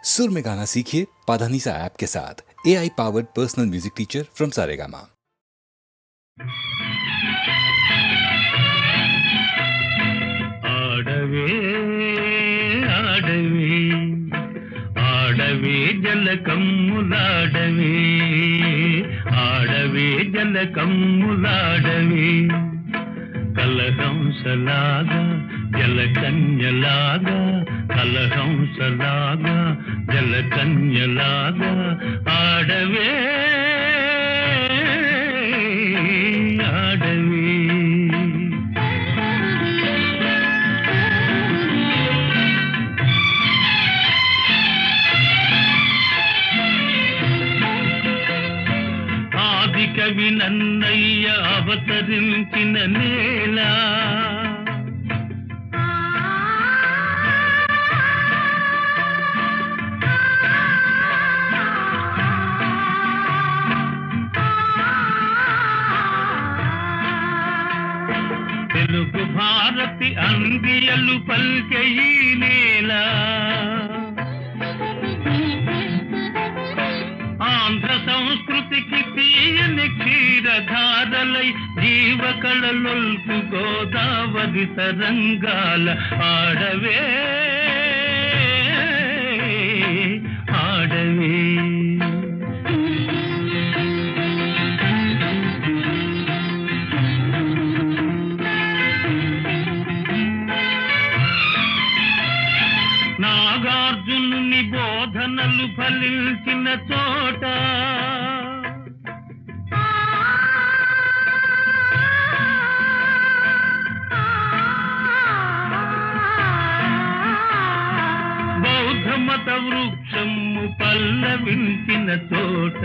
सुर में गाना सीखिए पाधानीसा ऐप के साथ। AI powered personal music teacher from Saregama. आडवे आडवे आडवे जलकम्मुलाडवे आडवे जलकम्मुलाडवे कलहंसलागा जलकन्यलागा कलहंसलागा जलकन्यलागा आडवे आडवे కవి నన్నయ్య అవతరించిన నేల తెలుగు భారతి అందియలు పల్కె ఈ నేల ఆంధ్ర సంస్కృతికి తీయని క్షీరధారలై జీవకళలొల్పు గోదావరి తరంగాల ఆడవే ఆడవే నాగార్జునుని బోధనలు ఫలించిన చోట బౌద్ధ మత వృక్షము పల్లవించిన చోట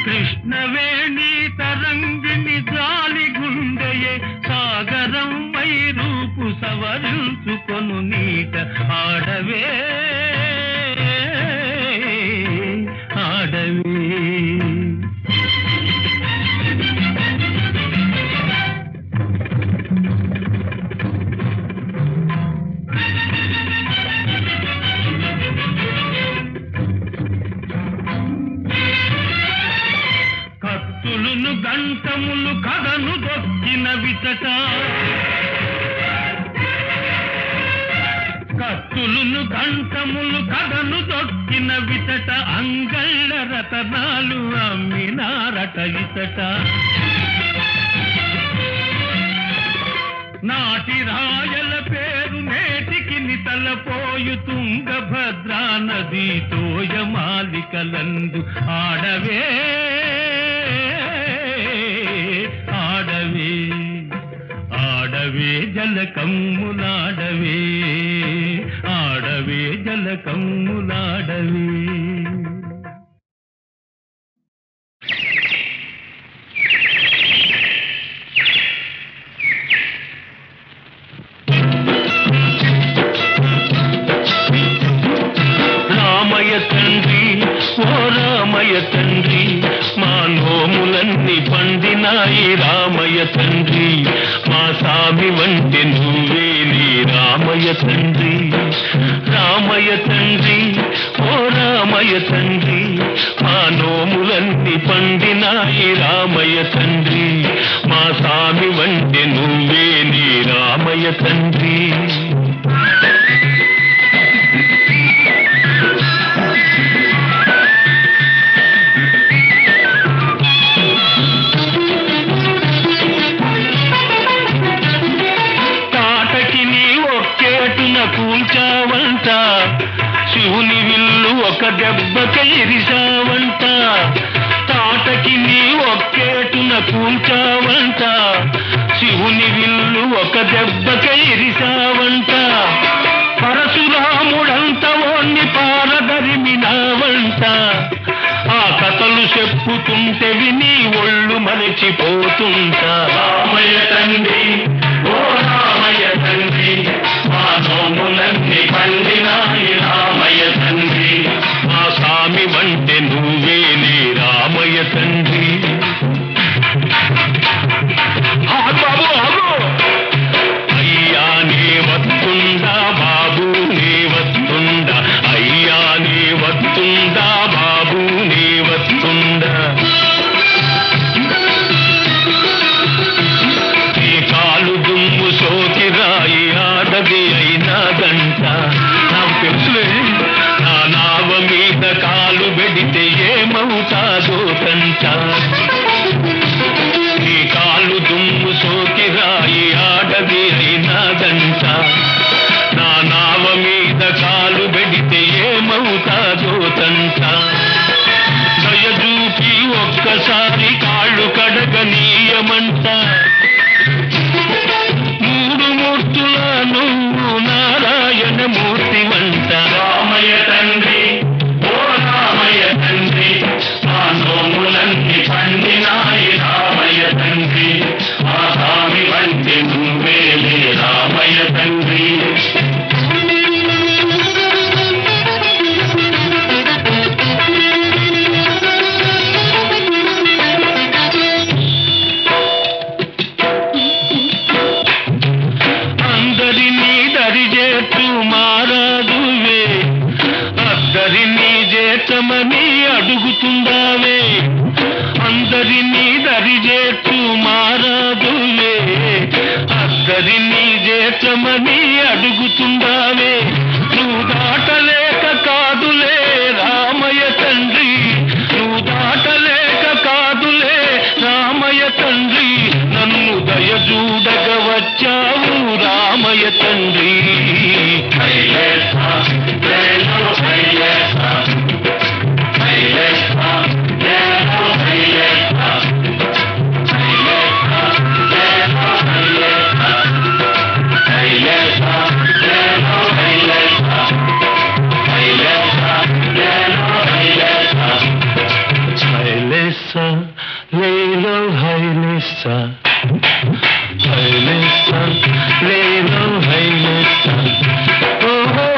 కృష్ణవేణి తరంగిణి జాలి గుండెయే సాగరం వై రూపు సవరించుకొను నీట ఆడవే ఆడవే కత్తులును గంటములు కథను దొక్కిన విచట కత్తులును గంటములు కథను దొక్కిన విచట అంగళ్ళ రతనాలు అమ్మినారట ఇచట నాటి రాయల పేరు నేటికి నితలపోయు తుంగభద్రా నది తోయమాలికలందు ఆడవే ఆడవే ఆడవే జలకమ్ములాడవే ఆడవే జలకమ్ములాడవే రామయ్య తండ్రి ఓ రామయ్య తండ్రి మా నోములన్నీ పండినాయి రామయ్య తండ్రి మా సామి వంటి నువ్వే నీ రామయ్య తండ్రి రామయ్య తండ్రి ఓ రామయ్య తండ్రి మా నోములన్నీ పండినాయి రామయ్య తండ్రి మా సామి వంటి నువ్వే నీ రామయ్య తండ్రి కూల్చావంట శివుని విల్లు ఒక దెబ్బకి ఇరిసావంట తాటకి నీ ఒక్కేటున కూల్చావంట శివుని విల్లు ఒక దెబ్బకి ఇరిసావంట పరశురాముడంత ఓణ్ణి పారదరిమినావంట ఆ కథలు చెప్పుతుంటే విని ఒళ్ళు మరచిపోతుంటా మూడు మూర్తుల నువ్వు నారాయణ మూర్తి వంట రామయ్య తండ్రి ఓ రామయ్య తండ్రి ఆ నోములన్నీ పండినాయి రామయ్య తండ్రి ఆ స్వామి వంటి నువ్వేలే రామయ్య తండ్రి చేర్చమని అడుగుతుందావే అందరినీ దరిచేర్చు మారాదులే అందరినీ చేర్చమని అడుగుతుందావే నువ్వు దాటలేక కాదులే రామయ్య తండ్రి నువ్వు దాటలేక కాదులే రామయ్య తండ్రి నన్ను దయచూడగ వచ్చావు రామయ్య తండ్రి లేలో హైలేసా హైలేసా లేలో హైలేసా ఓహో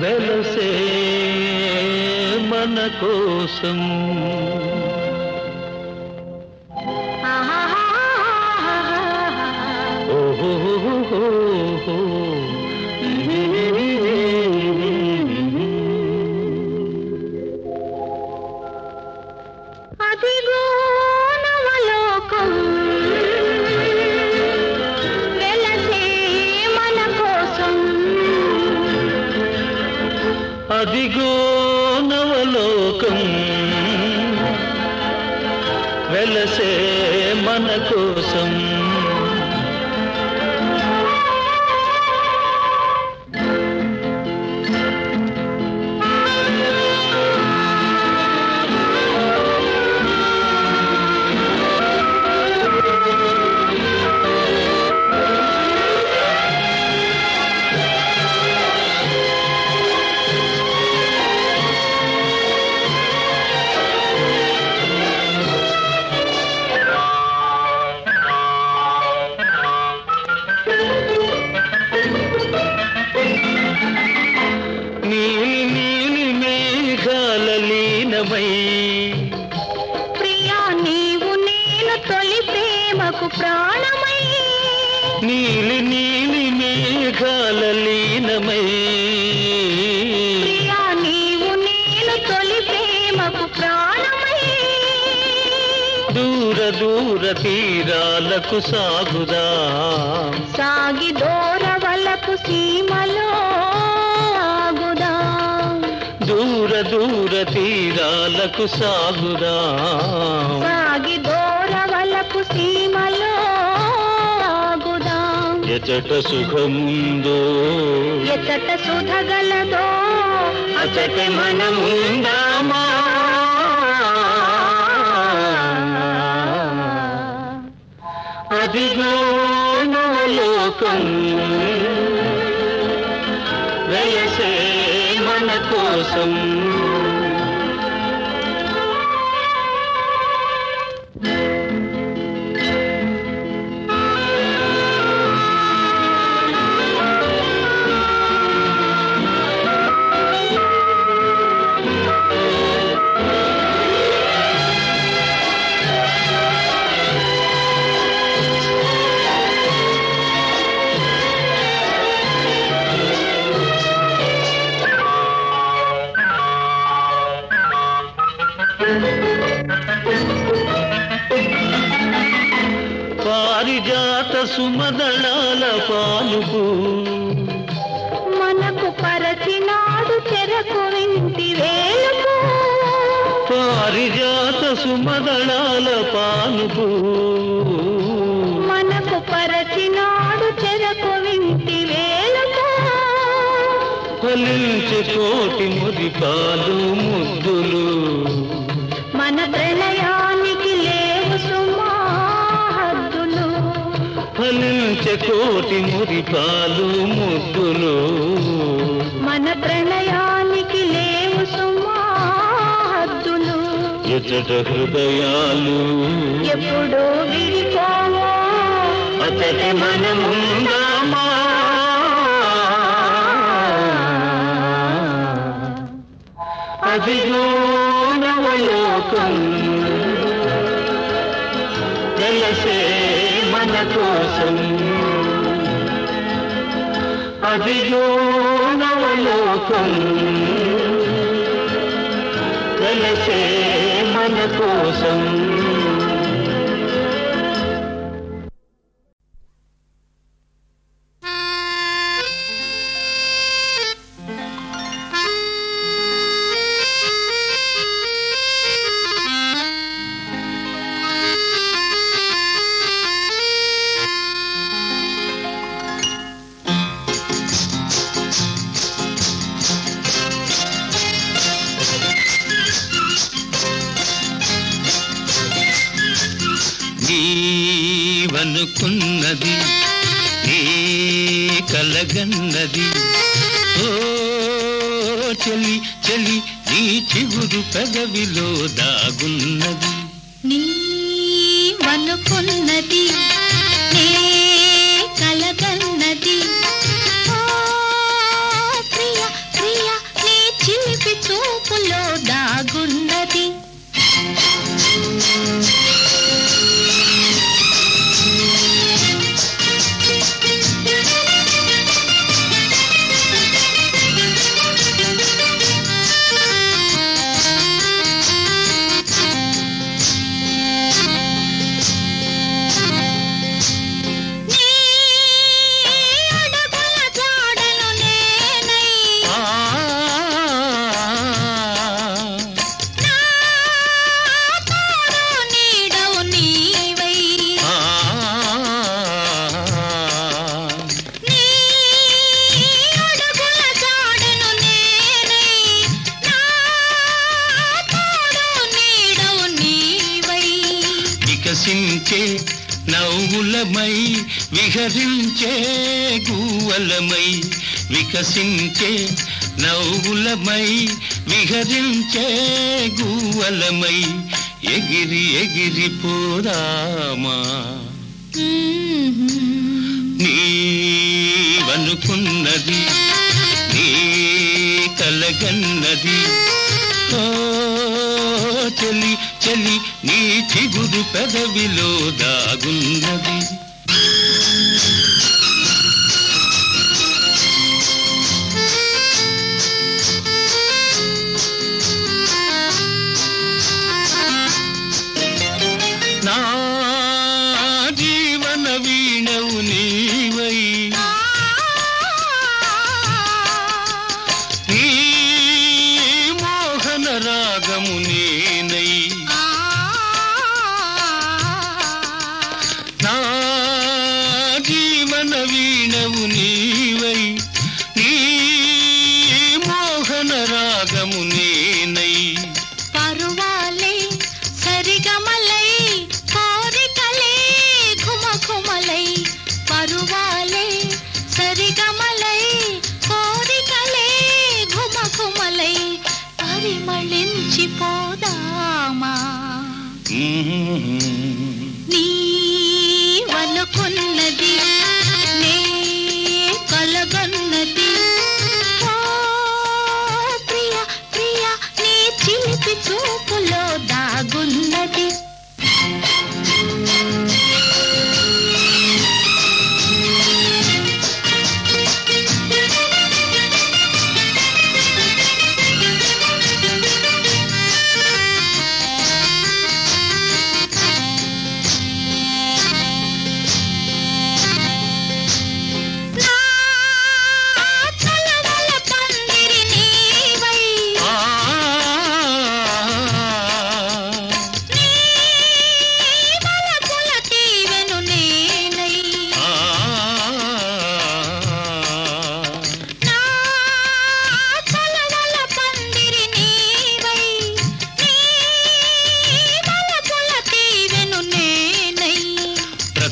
వెలసే మన కోసం ఓహో అదిగో నవలోకం వెలసే మన కోసం అదిగో నవలోకం వెలసే మన కోసం ప్రియా నీవు నేను తొలి ప్రేమకు ప్రాణమై నీలి నీలి మేఘాల లీనమై ప్రియా నీవు నేను తొలి ప్రేమకు ప్రాణమై దూర దూర తీరాలకు సాగుదా సాగి దూరవలపు సీమలో ఆగుదా దూర దూర తీరాలకు సాగుదా సాగి దూరవలపు సీమలో ఆగుదా ఎచట సుఖముందో ఎచ్చట సుధగలదో అచట మనముందామా అదిగో నవలోకం వెలసే మన కోసం పారిజాత సుమదళాల పాలుపు మనకు పరచినాడు చెరకు వింటి వేలుపు పారిజాత సుమదళాల పాలుపు మనకు పరచినాడు చెరకు వింటి వేలుపు ఫలించే కోటి మురిపాలు ముద్దులు మన ప్రళయానికి లేవు సుమా హద్దులు ఫలించే కోటి మురిపాలు ముద్దులు మన ప్రణయానికి లేవు సుమా హద్దులు ఎచ్చట హృదయాలు ఎప్పుడు విడిపోవో అతటి మనముందామా అదిగో నవలోకం వెలసే మన కోసం అదిగో నవలోకం వెలసే మన కోసం నీవనుకున్నది నీ కలగన్నది ఓ చెలి చెలి నీ చిగురు పెదవిలో దాగున్నది నీవనుకున్నది నే కలగన్నది ఓ ప్రియ ప్రియ నీ చిలిపి చూపులో దాగున్నది వికసించే నవ్వులమై విహరించే గువ్వలమై వికసించే నవ్వులమై విహరించే గువ్వలమై ఎగిరి ఎగిరి పోదామా నీవనుకున్నది నీ కలగన్నది ఓ చెలి చెలి నీ చిగురు పెదవిలో దాగున్నది నా జీవన వీణవు నీవై నీ మోహన రాగము నేనై నా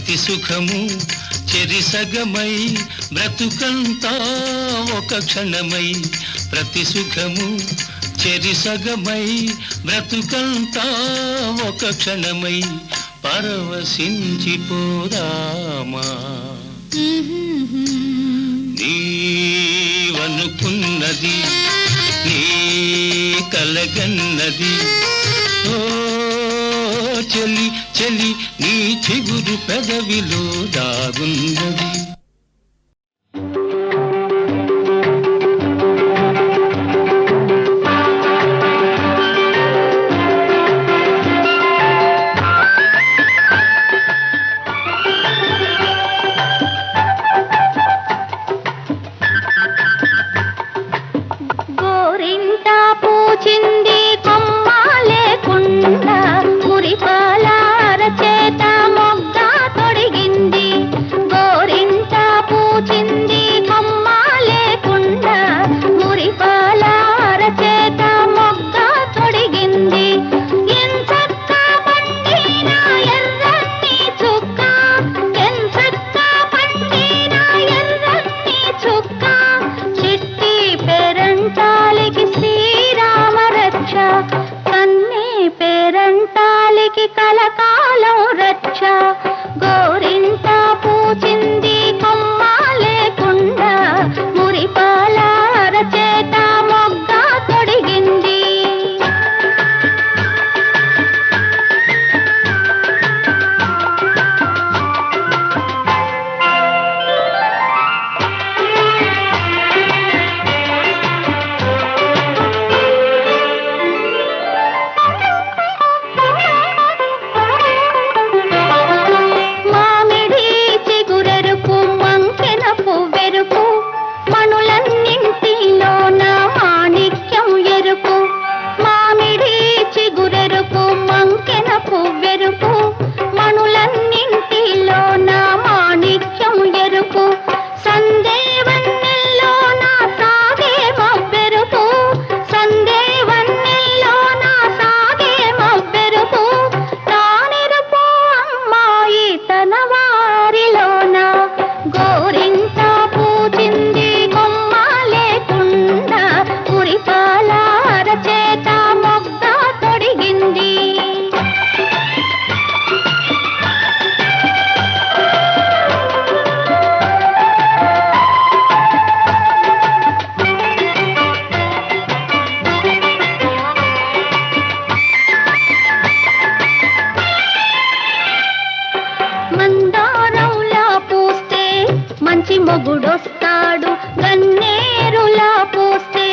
ప్రతి సుఖము చెరిసగమై బ్రతుకంతా ఒక క్షణమై ప్రతి సుఖము చెరిసగమై బ్రతుకంతా ఒక క్షణమై పరవశించిపోదామా నీవనుకున్నది నీ కలగన్నది ఓ చెలి చెలి నీ చిగురు పెదవిలో దాగున్నది కలకాలం రక్ష గోరింట పూచింది కొమ్మ లేకుండా మురిపాల అరచేత మొగ్గ తొడిగింది మొగుడొస్తాడు గన్నేరులా పోస్తే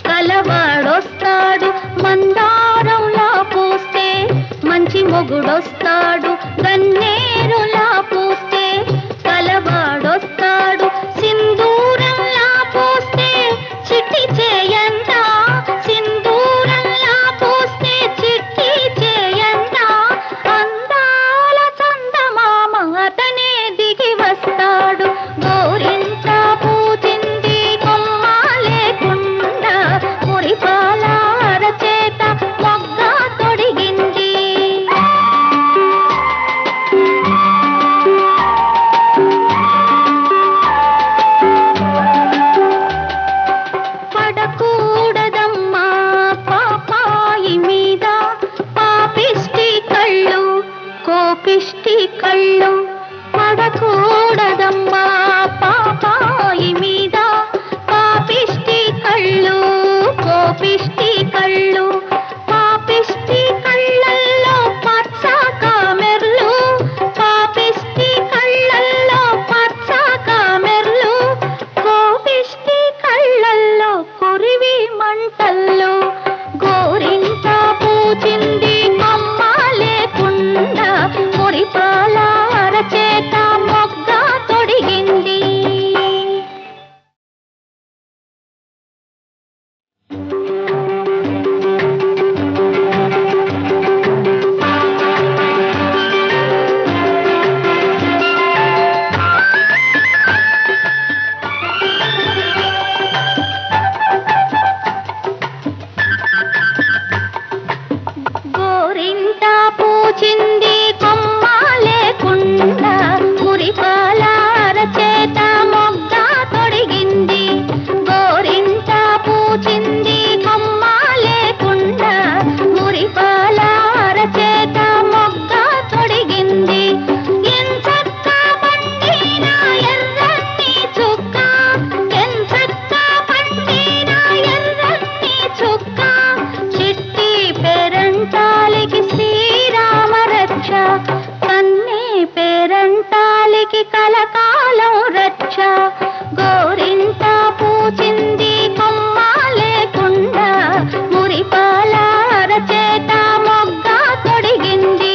కలవాడొస్తాడు మందారంలా పోస్తే మంచి మొగుడొస్తాడు గన్నేరులా పోస్తే కలవాడొస్తాడు సింధూరంలా పోస్తే చిట్టి చేయంత సింధూరంలా పోస్తే చిట్టి చేయంత అందాల చందమామ అతనే దిగి వస్తాడు గోరింట పూచింది కొమ్మ లేకుండా మురిపాల అరచేత మొగ్గ తొడిగింది వారికి కలకాలం రక్ష గోరింట పూచింది కొమ్మ లేకుండా మురిపాల అరచేత మొగ్గ తొడిగింది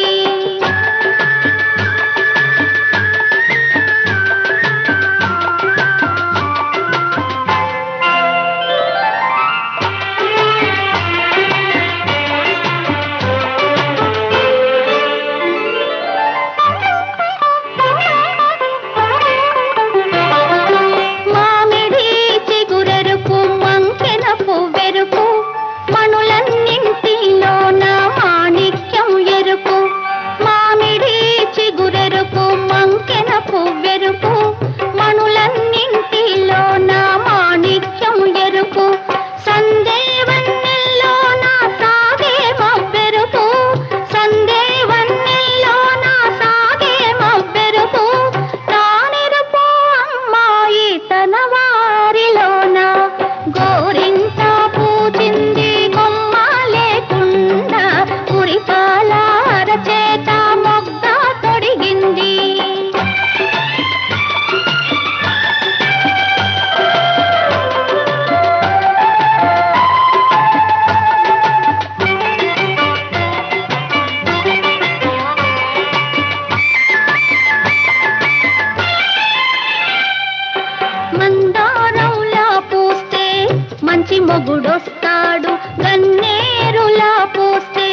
మొగుడొస్తాడు గన్నేరులా పోస్తే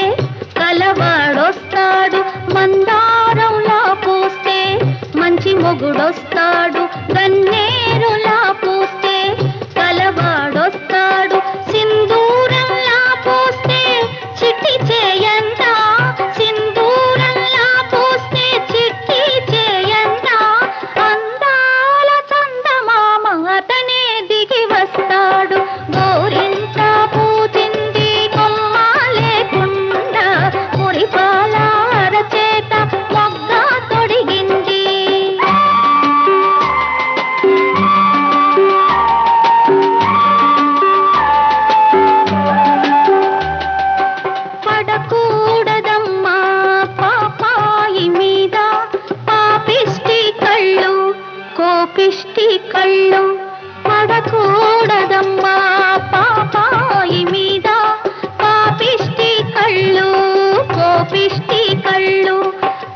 కలవాడొస్తాడు మందారంలా పోస్తే మంచి మొగుడొస్తాడు గన్నేరులా పోస్తే కలవాడొస్తాడు సింధూరంలా పోస్తే చిట్టి చేయంత సింధూరంలా పోస్తే చిట్టి చేయంత అందాల చందమామ అతనే దిగి వస్తాడు గోరింట పూచింది కొమ్మ లేకుండా మురిపాల అరచేత మొగ్గ తొడిగింది పడకూడదమ్మా పాపాయి మీద పాపిష్టి కళ్ళు కోపిష్టి కళ్ళు పడకూడదమ్మా పాపాయి మీద పాపిష్టి కళ్ళు కోపిష్టి కళ్ళు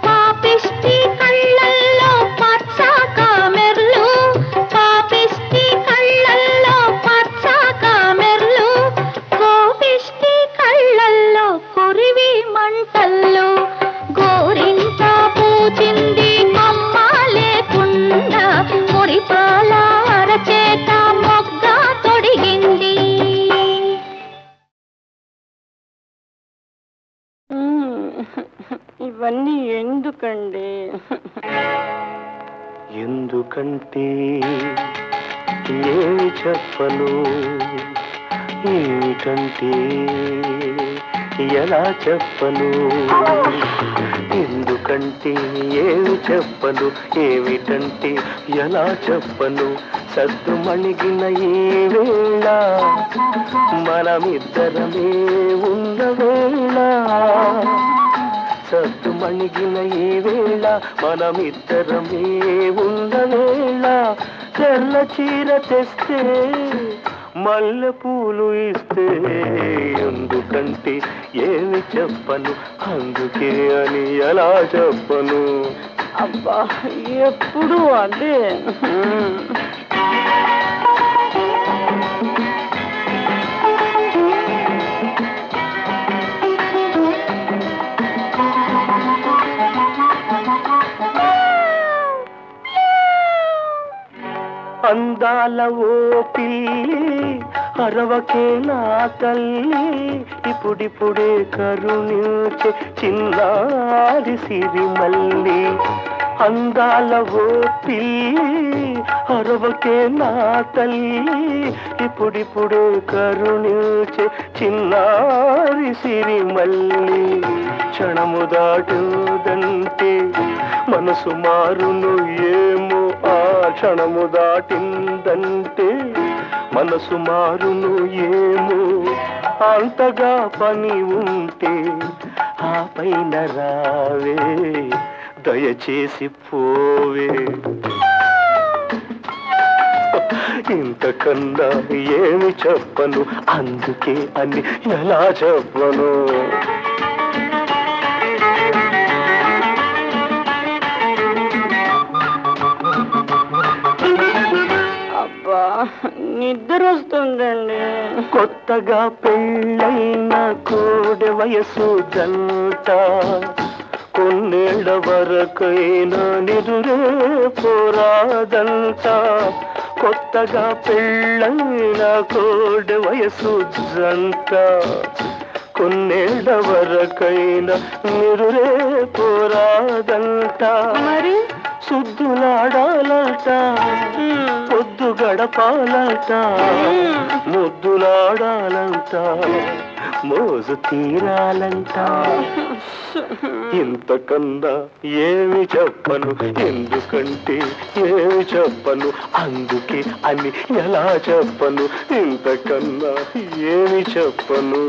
పాపిష్టి కళ్ళల్లో పచ్చ కామెర్లు పాపిష్టి కళ్ళల్లో పచ్చ కామెర్లు కోపిష్టి కళ్ళల్లో కొరివి మంటల్లో గోరింట పూచింది కొమ్మ లేకుండా మురిపాల అరచేత మొగ్గ తొడిగింది ఇవన్నీ ఎందుకండి? ఎందుకంటే ఏమి చెప్పను, ఏమిటంటే ఎలా చెప్పను. ఎందుకంటే ఏమి చెప్పను, ఏమిటంటే ఎలా చెప్పను. సద్దు మణిగిన ఈ వేళ మనమిద్దరమే ఉన్న వేళ. సద్దు మణిగిన ఈ వేళ మనమిద్దరమే ఉన్న వేళ. తెల్ల చీర తెస్తే మల్లె పూలు ఇస్తే ఎందుకంటే ఏమి చెప్పను, అందుకే అని ఎలా చెప్పను. అబ్బా ఎప్పుడు అదే. అందాల ఓ పిల్లి అరవకే నా తల్లి, ఇప్పుడిప్పుడే కరుణించే చిన్నారి సిరిమల్లి. అందాల ఓ పిల్లి అరవకే నా తల్లి, ఇప్పుడిప్పుడే కరుణించే చిన్నారి సిరిమల్లి. క్షణము దాటుదంటే మనసు మారును ఏమో, ఆ క్షణము దాటిందంటే మనసు మారును ఏమో. అంతగా పని ఉంటే ఆ పైన రావే, దయచేసి పోవే. ఇంతకన్నా ఏమి చెప్పను, అందుకే అని ఎలా చెప్పను. అబ్బా నిద్ర వస్తుందండి. కొత్తగా పెళ్ళైన కోడె వయసు జంట కొన్నేళ్ల వరకైనా నిదురే పోరాదంట. కొత్తగా పెళ్ళైన కోడె వయసు జంట కొన్నేళ్ల వరకైనా నిదురే పోరాదంట. మరి సుద్దులాడాలంట, పొద్దు గడపాలంట, ముద్దులాడాలంట, మోజు తీరాలంట. ఇంతకన్నా ఏమి చెప్పను, ఎందుకంటే ఏమి చెప్పను, అందుకే అని ఎలా చెప్పను. ఇంతకన్నా ఏమి చెప్పను.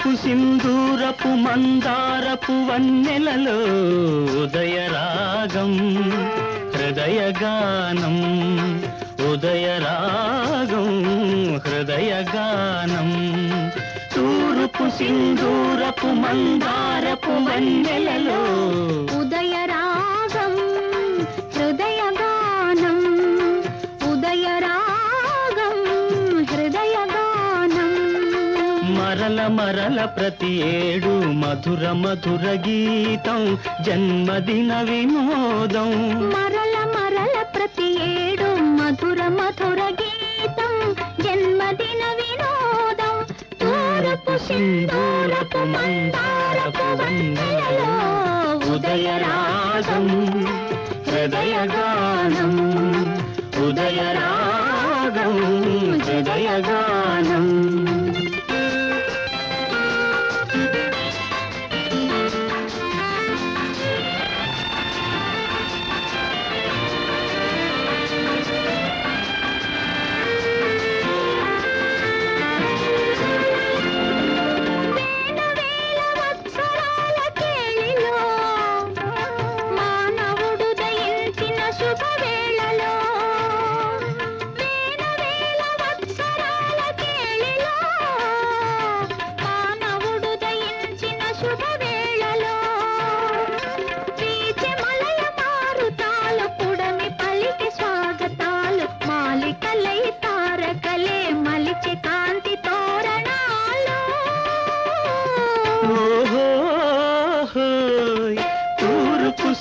తూరుపు సింధూరపు మందారపు వన్నెలలో ఉదయరాగం హృదయగానం ఉదయరాగం హృదయగానం తూరుపు సింధూరపు మందారపు వన్నెలలో ఉదయరాగం హృదయగానం ఉదయరాగం హృదయగానం మరల మరల ప్రతి ఏడు మధుర మధుర గీతం జన్మదిన వినోదం మరల మరల ప్రతి ఏడు మధుర మధుర గీతం జన్మదిన వినోదం తూర్పు సింధూరపు మందారపు వన్నెలలో ఉదయరాగం హృదయగానం ఉదయరాగం హృదయగానం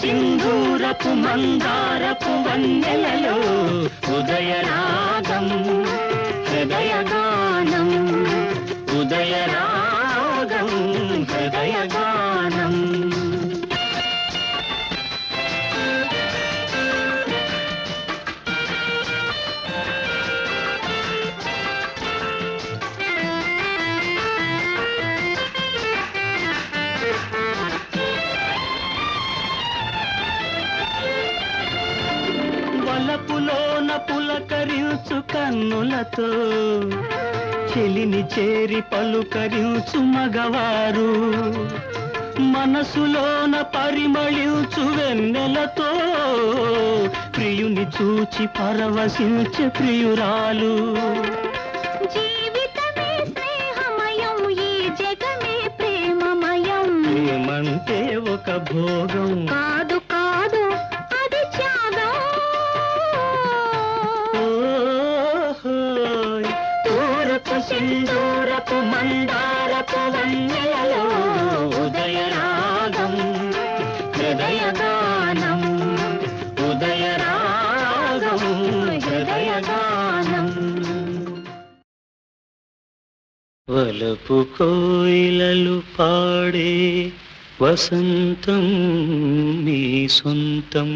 సింధూరపు మందారపు వన్నెలలో ఉదయరాగం హృదయగానం ఉదయరాగం హృదయగానం వలపులోన పులకరించు కన్నులతో చెలిని చేరి పలుకరించు మగవారు మనసులోన పరిమళించు వెన్నెలతో ప్రియుని చూచి పరవశించే ప్రియురాలు జీవితమే స్నేహమయం ఈ జగమే ప్రేమమయం ప్రేమంటే ఒక భోగం కాదు కాదు అది త్యాగం తూర్పు సింధూరపు మందారపు వన్నెలలో ఉదయరాగం హృదయగానం ఉదయరాగం హృదయగానం వలపు కోయిలలు పాడే వసంతం మీ సొంతం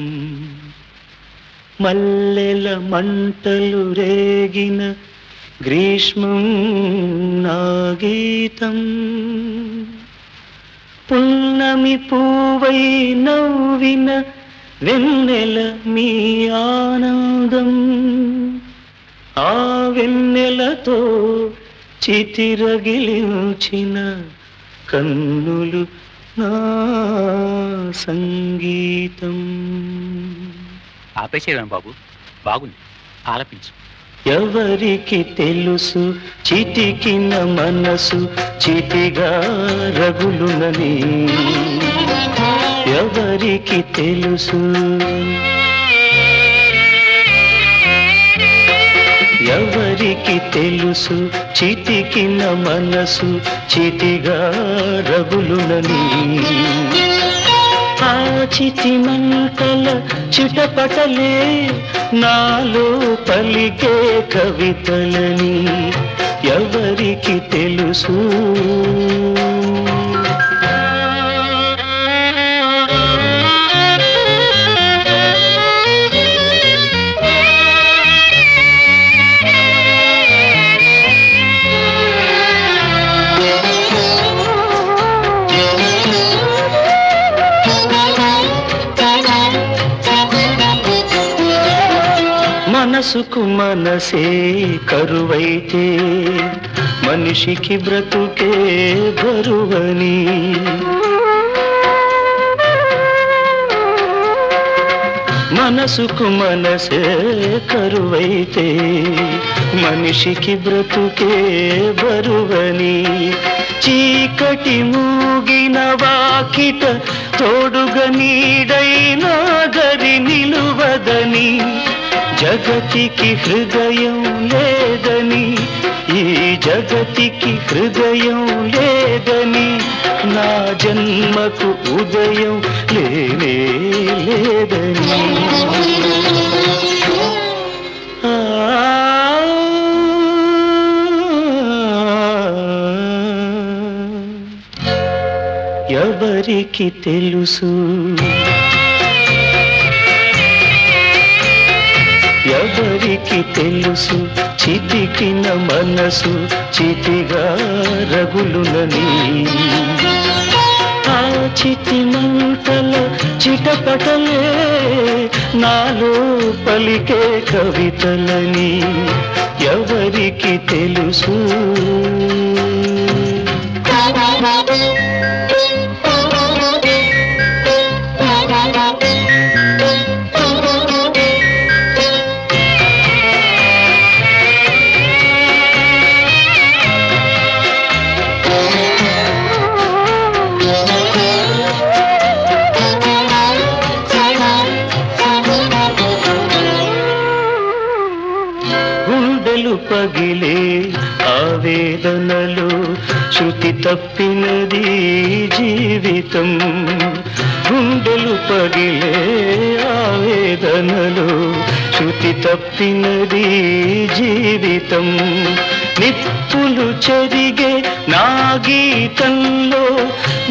మల్లెల మంటలు రేగిన గ్రీష్మం నా గీతం పున్నమి పూవై నవ్విన వెన్నెల మీ ఆనందం ఆ వెన్నెలతో చితిరగిలించిన కన్నులు నా సంగీతం. ఆపేసేదాం బాబు, బాగుంది, ఆలపించు. ఎవరికి తెలుసు చితికిన మనసు చితిగా రగులునని, ఎవరికి తెలుసు, ఎవరికి తెలుసు చితికిన మనసు చితిగా రగులునని. ఆ చితి మంటల చిటపటలే నాలో పలికే కవితలని ఎవరికి తెలుసు. మనసుకు మనసే కరువైతే మనిషికి బ్రతుకే బరువని. మనసుకు మనసే కరువైతే మనిషికి బ్రతుకే బరువని. చీకటి మూగిన వాకిట తోడుగా నీడైనా గరి నిలువదని. జగతికి హృదయం లేదని, ఈ జగతికి హృదయం లేదని, నా జన్మకు ఉదయం లేనే లేదని. ఎవరికి తెలుసు, ఎవరికి తెలుసు, చితికిన మనసు చితిగా రగులునని. ఆ చితి మంటల చిటపటలే నాలో పలికే కవితలని. ఎవరికి తెలుసు. పగిలే ఆవేదనలు శృతి తప్పినది జీవితం. గుండెలు పగిలే ఆవేదనలు శృతి తప్పినది జీవితం. నిప్పులు చెరిగే నా గీతంలో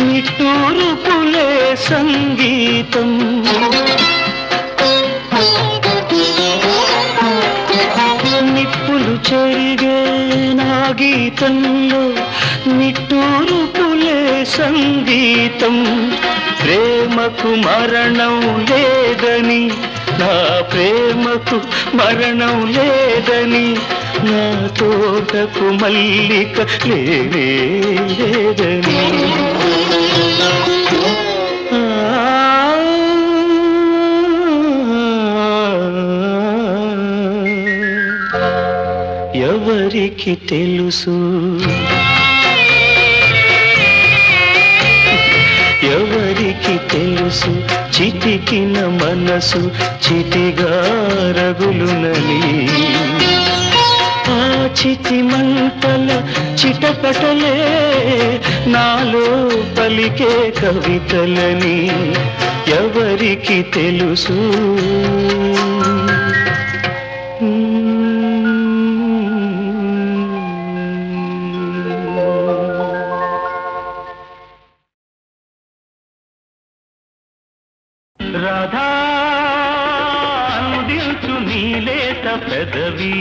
నిట్టూర్పులే సంగీతం. నిప్పులు చెరిగే నా గీతంలో నిట్టూర్పులే సంగీతం. ప్రేమకు మరణం లేదని, నా ప్రేమకు మరణం లేదని, నా తోటకు మల్లిక లేనే లేదని. ఎవరికి తెలుసు, ఎవరికి తెలుసు, చితికిన మనసు చితిగా రగులునని. ఆ చితి మంటల చిటపటలే నాలో పలికే కవితలని. ఎవరికి తెలుసు. రాధా అందించు నీలేత పెదవి,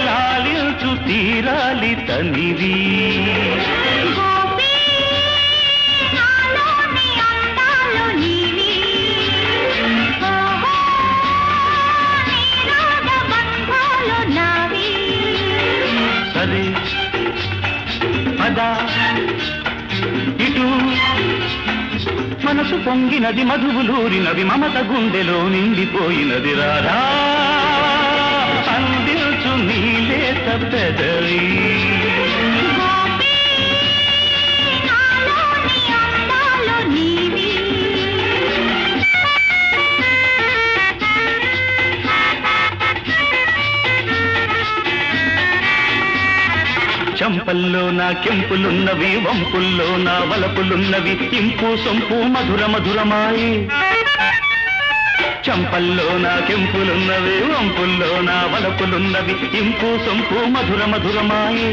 లాలించు తీరాలి తనివి. సరే పదా ఇటు మనసు పొంగినది, మధువులూరినవి, మమత గుండెలో నిండిపోయినది. రాధా అందించు నీలేత పెదవి. చంపల్లో నా కెంపులున్నవి, వంపుల్లో నా వలపులున్నవి, ఇంపు సొంపు మధుర మధురమాయి. చంపల్లో నా కెంపులున్నవి, వంపుల్లో నా వలపులున్నవి, ఇంపు సొంపు మధుర మధురమాయి.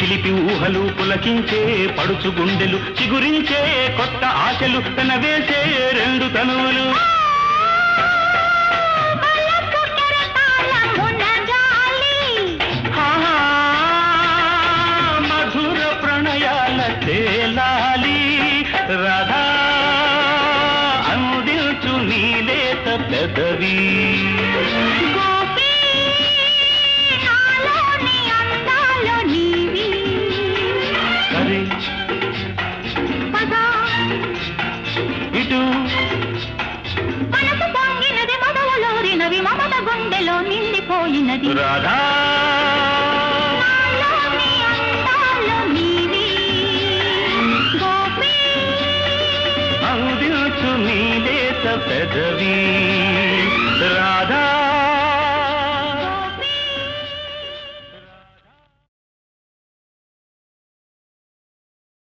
చిలిపి ఊహలు పులకించే పడుచు గుండెలు చిగురించే కొత్త ఆశలు తన వేసే రెండు తనువులు మధుర ప్రణయాల తేలాలి రాధా అందించు నీలేత పెదవి సరే ఇటు మనసు పొంగినది మొదలలోరినవి మమత గుండెలో నిండిపోయినది రాధా నాలోని అందాలు నీవి గోపి అందించు నీలేత పెదవి రాధా